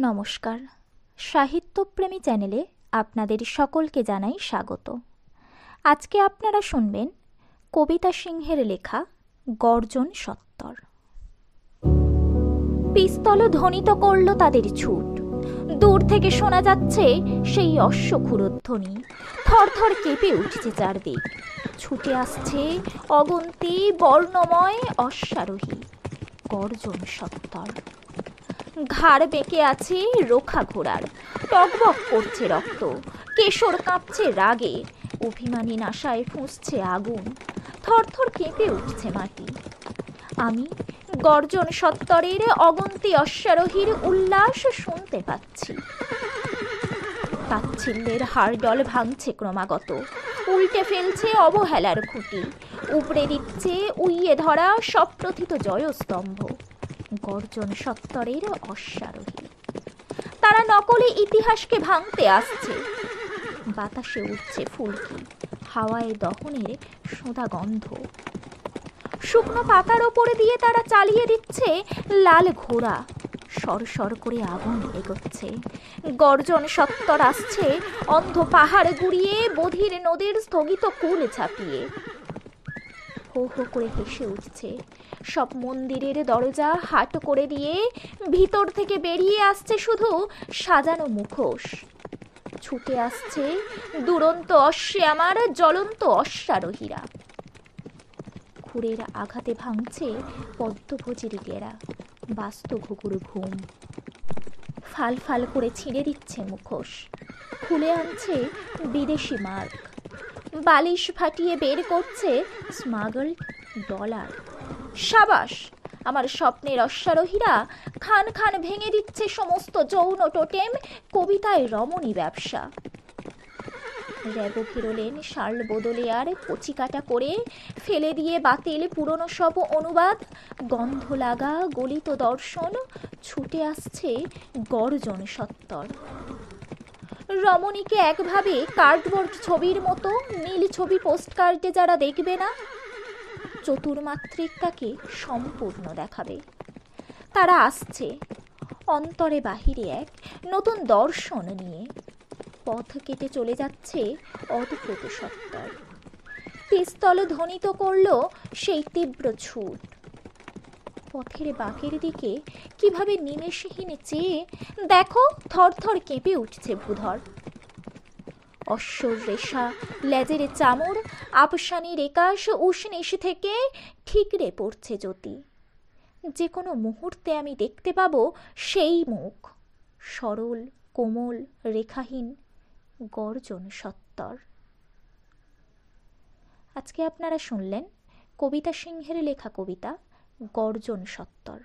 নমস্কার, সাহিত্যপ্রেমী চ্যানেলে আপনাদের সকলকে জানাই স্বাগত। আজকে আপনারা শুনবেন কবিতা সিংহের লেখা গর্জন সত্তর। পিস্তল ধ্বনিত করল তাদের ছুট, দূর থেকে শোনা যাচ্ছে সেই অশ্বক্ষুরধ্বনি। থরথর কেঁপে উঠছে চারদিক, ছুটে আসছে অগন্তি বর্ণময় অশ্বারোহী। গর্জন সত্তর। ঘাড় বেঁকে আছে রোখা ঘোড়ার, টকবক করছে রক্ত, কেশর কাঁপছে রাগে, অভিমানী নাসায় ফুঁসছে আগুন। থরথর কেঁপে উঠছে মাটি। আমি গর্জন সত্তরের অগন্তি অশ্বারোহীর উল্লাস শুনতে পাচ্ছি। তাচ্ছিল্যের হাড়ডল ভাঙছে ক্রমাগত, উল্টে ফেলছে অবহেলার খুঁটি, উপড়ে দিচ্ছে উইয়ে ধরা সপ্রথিত জয়স্তম্ভ। গর্জন সত্তরের অশ্বারোহী, তারা নকলে ইতিহাসকে ভাঙতে আসছে। বাতাসে উঠছে ফুলকি, হাওয়ায় দহনের সোঁদা গন্ধ। শুকনো পাতার ওপরে দিয়ে তারা চালিয়ে দিচ্ছে লাল ঘোড়া, সরসর করে আগুন এগোচ্ছে। গর্জন সত্তর আসছে অন্ধ পাহাড় গুড়িয়ে, বধির নদীর স্থগিত কুল ছাপিয়ে। হো হো করে হেসে উঠছে সব মন্দিরের দরজা হাট করে দিয়ে, ভিতর থেকে বেরিয়ে আসছে শুধু সাজানো মুখোশ। ছুটে আসছে দুরন্ত অশ্বে আমার জ্বলন্ত অশ্বারোহীরা। খুরের আঘাতে ভাঙছে পদ্মভোজের ডেরা, বাস্ত ঘুঘুর ঘুম। ফাল ফাল করে ছিঁড়ে দিচ্ছে মুখোশ, খুলে আনছে বিদেশি মার্ক। বালিশ ফাটিয়ে বের করছে স্মাগলড ডলার। সাবাস আমার স্বপ্নের অশ্বারোহীরা, খান খান ভেঙে দিচ্ছে সমস্ত যৌন টোটেম, কবিতায় রমণী ব্যবসা। র্যাবো ফিরোলেন শার্ল বদলে আর কচি কাটা করে ফেলে দিয়ে বাতিল পুরনো সব অনুবাদ। গন্ধ লাগা গলিত দর্শন, ছুটে আসছে গর্জন সত্তর। রমণীকে একভাবে কার্ডবোর্ড ছবির মতো নীল ছবি পোস্টকার্ডে যারা দেখবে না, চতুর্মাত্রিক তাকে সম্পূর্ণ দেখাবে। তারা আসছে অন্তরে বাহিরে এক নতুন দর্শন নিয়ে, পথ কেটে চলে যাচ্ছে অদ্ভুত সত্তর। পিস্তল ধ্বনিত করল সেই তীব্র ছুট। পথের বাঁকের দিকে কিভাবে নিমেষহীন চেয়ে দেখো থরথর কেঁপে উঠছে ভূধর। অশ্বর রেশা, লেজের চামড়, আপসানির একাশ উষ্ণিস থেকে ঠিকরে পড়ছে জ্যোতি। যে কোনো মুহূর্তে আমি দেখতে পাবো সেই মুখ, সরল কোমল রেখাহীন। গর্জন সত্তর। আজকে আপনারা শুনলেন কবিতা সিংহের লেখা কবিতা গর্জন সত্তর।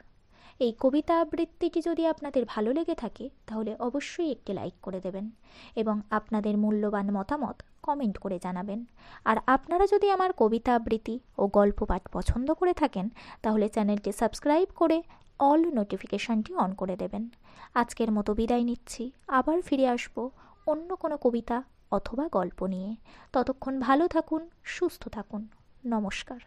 এই কবিতা আবৃত্তিটি যদি আপনাদের ভালো লেগে থাকে তাহলে অবশ্যই একটি লাইক করে দেবেন এবং আপনাদের মূল্যবান মতামত কমেন্ট করে জানাবেন। আর আপনারা যদি আমার কবিতা আবৃত্তি ও গল্প পাঠ পছন্দ করে থাকেন তাহলে চ্যানেলটি সাবস্ক্রাইব করে অল নোটিফিকেশনটি অন করে দেবেন। আজকের মতো বিদায় নিচ্ছি, আবার ফিরে আসব অন্য কোনো কবিতা অথবা গল্প নিয়ে। ততক্ষণ ভালো থাকুন, সুস্থ থাকুন। নমস্কার।